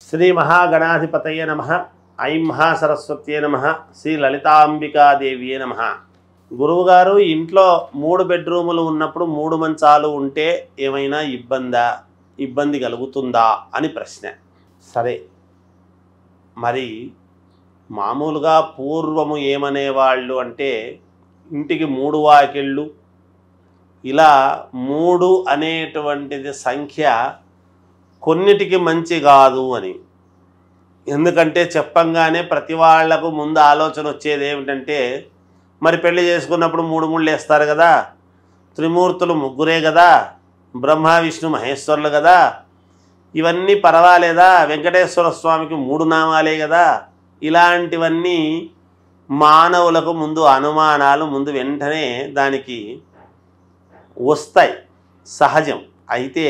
శ్రీ మహాగణాధిపతయ నమః. ఐం మహాసరస్వత్యే నమః. శ్రీ లలితాంబికాదేవియే నమః. గురువుగారు, ఇంట్లో 3 బెడ్రూములు ఉన్నప్పుడు 3 మంచాలు ఉంటే ఏమైనా ఇబ్బంది కలుగుతుందా అని ప్రశ్న. సరే, మరి మామూలుగా పూర్వము ఏమనేవాళ్ళు అంటే ఇంటికి 3 వాకిళ్ళు, ఇలా 3 అనేటువంటిది సంఖ్య కొన్నిటికి మంచి కాదు అని. ఎందుకంటే చెప్పంగానే ప్రతి వాళ్లకు ముందు ఆలోచన వచ్చేది ఏమిటంటే, మరి పెళ్లి చేసుకున్నప్పుడు 3 ముళ్ళు వేస్తారు కదా, త్రిమూర్తులు 3 కదా, బ్రహ్మ విష్ణు మహేశ్వరులు కదా, ఇవన్నీ పర్వాలేదా, వెంకటేశ్వర స్వామికి 3 నామాలే కదా, ఇలాంటివన్నీ మానవులకు ముందు అనుమానాలు ముందు వెంటనే దానికి వస్తాయి, సహజం. అయితే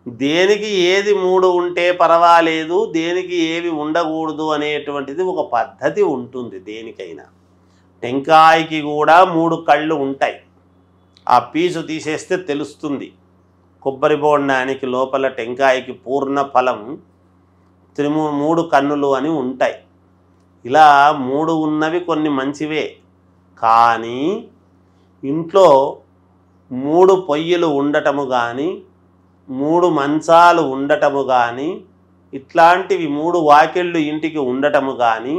దేనికి ఏది 3 ఉంటే పర్వాలేదు, దేనికి ఏవి ఉండకూడదు అనేటువంటిది ఒక పద్ధతి ఉంటుంది. దేనికైనా టెంకాయకి కూడా 3 కళ్ళు ఉంటాయి. ఆ పీసు తీసేస్తే తెలుస్తుంది. కొబ్బరి బోండానికి లోపల టెంకాయకి పూర్ణ ఫలం 3 కన్నులు అని ఉంటాయి. ఇలా 3 ఉన్నవి కొన్ని మంచివే. కానీ ఇంట్లో 3 పొయ్యిలు ఉండటము కానీ, 3 మంచాలు ఉండటము కానీ, ఇట్లాంటివి 3 వాకిళ్ళు ఇంటికి ఉండటము కానీ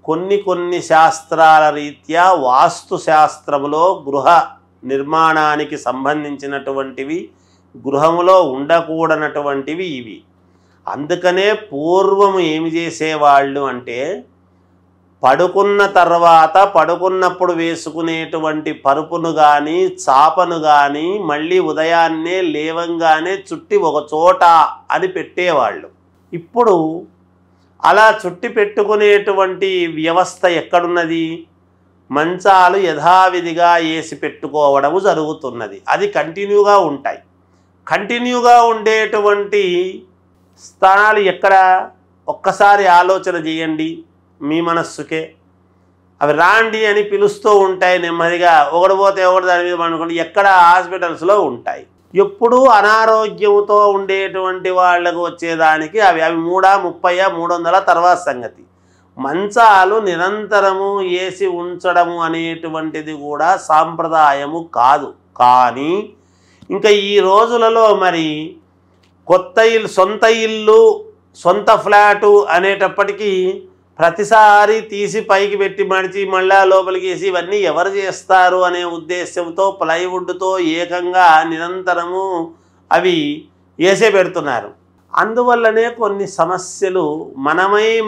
కొన్ని శాస్త్రాల రీత్యా వాస్తు శాస్త్రములో గృహ నిర్మాణానికి సంబంధించినటువంటివి, గృహములో ఉండకూడనటువంటివి ఇవి. అందుకనే పూర్వము ఏమి చేసేవాళ్ళు అంటే, పడుకున్న తర్వాత పడుకున్నప్పుడు వేసుకునేటువంటి పరుపును కానీ చాపను కానీ మళ్ళీ ఉదయాన్నే లేవంగానే చుట్టి ఒక చోట అని పెట్టేవాళ్ళు. ఇప్పుడు అలా చుట్టి పెట్టుకునేటువంటి వ్యవస్థ ఎక్కడున్నది? మంచాలు యథావిధిగా వేసి పెట్టుకోవడము జరుగుతున్నది. అది కంటిన్యూగా ఉంటాయి. కంటిన్యూగా ఉండేటువంటి స్థానాలు ఎక్కడ? ఒక్కసారి ఆలోచన చేయండి మీ మనస్సుకే. అవి రాండి అని పిలుస్తూ ఉంటాయి నెమ్మదిగా. ఒకటి పోతే ఒకటి దాని మీద పండుకోండి. ఎక్కడ? హాస్పిటల్స్లో ఉంటాయి. ఎప్పుడూ అనారోగ్యంతో ఉండేటువంటి వాళ్లకు వచ్చేదానికి అవి 3, 30, 300 తర్వాత సంగతి. మంచాలు నిరంతరము వేసి ఉంచడము అనేటువంటిది కూడా సాంప్రదాయము కాదు. కానీ ఇంకా ఈ రోజులలో మరి కొత్త ఇల్లు, సొంత ఇల్లు, సొంత ఫ్లాటు అనేటప్పటికీ ప్రతిసారి తీసి పైకి పెట్టి మడిచి మళ్ళా లోపలికి వేసి ఇవన్నీ ఎవరు చేస్తారు అనే ఉద్దేశంతో ప్లైవుడ్తో ఏకంగా నిరంతరము అవి వేసే పెడుతున్నారు. అందువల్లనే కొన్ని సమస్యలు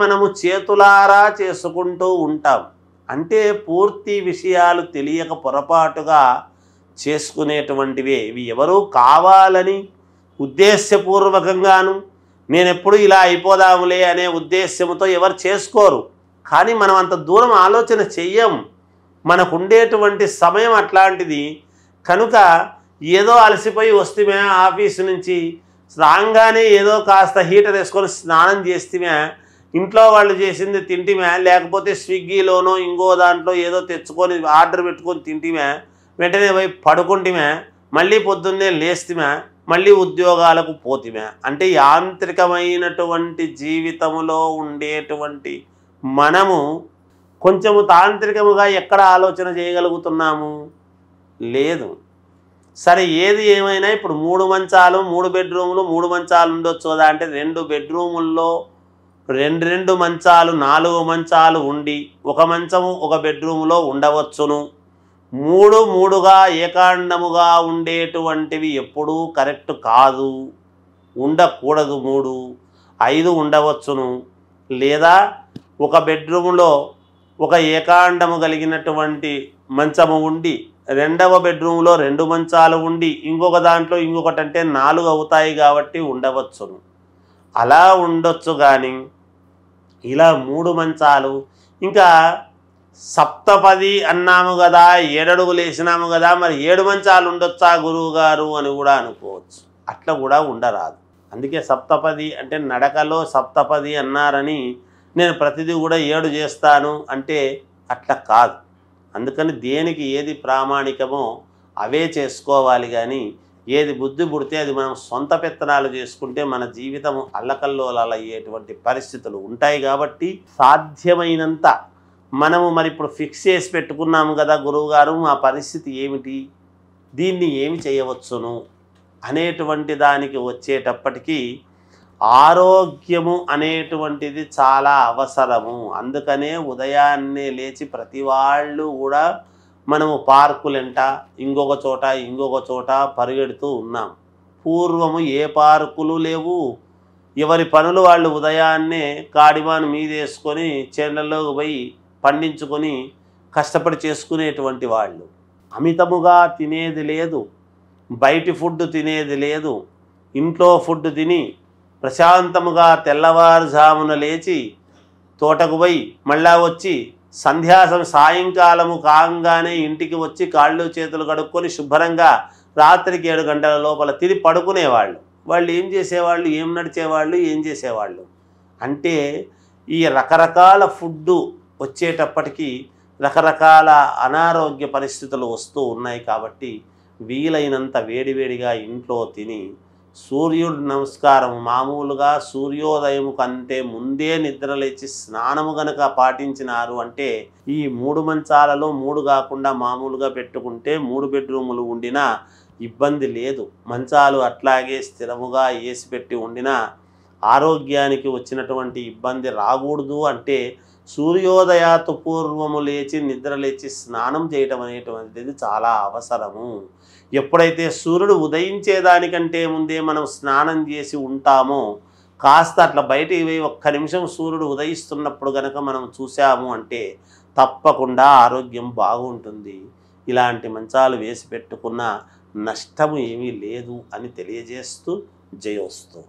మనము చేతులారా చేసుకుంటూ ఉంటాం. అంటే పూర్తి విషయాలు తెలియక పొరపాటుగా చేసుకునేటువంటివే. ఇవి ఎవరు కావాలని ఉద్దేశపూర్వకంగాను నేనెప్పుడు ఇలా అయిపోదాములే అనే ఉద్దేశంతో ఎవరు చేసుకోరు. కానీ మనం అంత దూరం ఆలోచన చెయ్యం. మనకు ఉండేటువంటి సమయం అట్లాంటిది. కనుక ఏదో అలసిపోయి వస్తేమే ఆఫీసు నుంచి, రాగానే ఏదో కాస్త హీటర్ వేసుకొని స్నానం చేస్తేమే, ఇంట్లో వాళ్ళు చేసింది తింటిమే, లేకపోతే స్విగ్గీలోనో ఇంకో దాంట్లో ఏదో తెచ్చుకొని ఆర్డర్ పెట్టుకొని తింటిమే, వెంటనే పోయి పడుకుంటేమే, మళ్ళీ పొద్దున్నే లేస్తేమే, మళ్ళీ ఉద్యోగాలకు పోతిమే. అంటే యాంత్రికమైనటువంటి జీవితంలో ఉండేటువంటి మనము కొంచెము తాంత్రికముగా ఎక్కడ ఆలోచన చేయగలుగుతున్నాము? లేదు. సరే, ఏది ఏమైనా ఇప్పుడు 3 మంచాలు, 3 బెడ్రూములు, 3 మంచాలు ఉండొచ్చు కదా అంటే 2 బెడ్రూముల్లో 2 మంచాలు, 4 మంచాలు ఉండి ఒక మంచము ఒక బెడ్రూములో ఉండవచ్చును. 3 ఏకాండముగా ఉండేటువంటివి ఎప్పుడూ కరెక్ట్ కాదు, ఉండకూడదు. 3, 5 ఉండవచ్చును. లేదా ఒక బెడ్రూములో ఒక ఏకాండము కలిగినటువంటి మంచము ఉండి, 2వ బెడ్రూములో 2 మంచాలు ఉండి, ఇంకొక దాంట్లో ఇంకొకటి అంటే 4 అవుతాయి కాబట్టి ఉండవచ్చును. అలా ఉండొచ్చు. కానీ ఇలా 3 మంచాలు, ఇంకా సప్తపది అన్నాము కదా, 7 అడుగులు వేసినాము కదా, మరి 7 మంచాలు ఉండొచ్చా గురువు గారు అని కూడా అనుకోవచ్చు. అట్లా కూడా ఉండరాదు. అందుకే సప్తపది అంటే నడకలో సప్తపది అన్నారని నేను ప్రతిదీ కూడా 7 చేస్తాను అంటే అట్లా కాదు. అందుకని దేనికి ఏది ప్రామాణికమో అవే చేసుకోవాలి. కానీ ఏది బుద్ధి పుడితే అది మనం సొంత పెత్తనాలు చేసుకుంటే మన జీవితం అల్లకల్లోలాలు అయ్యేటువంటి పరిస్థితులు ఉంటాయి. కాబట్టి సాధ్యమైనంత మనము మరి ఇప్పుడు ఫిక్స్ చేసి పెట్టుకున్నాము కదా గురువుగారు, మా పరిస్థితి ఏమిటి, దీన్ని ఏమి చేయవచ్చును అనేటువంటి దానికి వచ్చేటప్పటికీ ఆరోగ్యము అనేటువంటిది చాలా అవసరము. అందుకనే ఉదయాన్నే లేచి ప్రతి వాళ్ళు కూడా మనము పార్కులంట ఇంకొక చోట పరిగెడుతూ ఉన్నాం. పూర్వము ఏ పార్కులు లేవు. ఎవరి పనులు వాళ్ళు ఉదయాన్నే కాడిమాను మీదేసుకొని చేనులలోకి పోయి పండించుకొని కష్టపడి చేసుకునేటువంటి వాళ్ళు. అమితముగా తినేది లేదు, బయటి ఫుడ్ తినేది లేదు. ఇంట్లో ఫుడ్ తిని ప్రశాంతముగా తెల్లవారుజామున లేచి తోటకు పోయి మళ్ళా వచ్చి సాయంకాలము కాగానే ఇంటికి వచ్చి కాళ్ళు చేతులు కడుక్కొని శుభ్రంగా రాత్రికి 7 గంటల లోపల తిని పడుకునేవాళ్ళు. వాళ్ళు ఏం చేసేవాళ్ళు, ఏం నడిచేవాళ్ళు, ఏం చేసేవాళ్ళు అంటే ఈ రకరకాల ఫుడ్డు వచ్చేటప్పటికీ రకరకాల అనారోగ్య పరిస్థితులు వస్తూ ఉన్నాయి. కాబట్టి వీలైనంత వేడివేడిగా ఇంట్లో తిని సూర్యుడు నమస్కారం మామూలుగా సూర్యోదయం కంటే ముందే నిద్రలేచి స్నానము గనక పాటించినారు అంటే ఈ 3 మంచాలలో 3 కాకుండా మామూలుగా పెట్టుకుంటే 3 బెడ్రూములు ఉండినా ఇబ్బంది లేదు. మంచాలు అట్లాగే స్థిరముగా వేసి పెట్టి ఉండినా ఆరోగ్యానికి వచ్చినటువంటి ఇబ్బంది రాకూడదు అంటే సూర్యోదయాతు పూర్వము లేచి నిద్రలేచి స్నానం చేయటం అనేటువంటిది చాలా అవసరము. ఎప్పుడైతే సూర్యుడు ఉదయించేదానికంటే ముందే మనం స్నానం చేసి ఉంటామో కాస్త అట్లా బయటికి పోయి 1 నిమిషం సూర్యుడు ఉదయిస్తున్నప్పుడు కనుక మనం చూసాము అంటే తప్పకుండా ఆరోగ్యం బాగుంటుంది. ఇలాంటి మంచాలు వేసి పెట్టుకున్న నష్టము ఏమీ లేదు అని తెలియజేస్తూ జయోస్తు.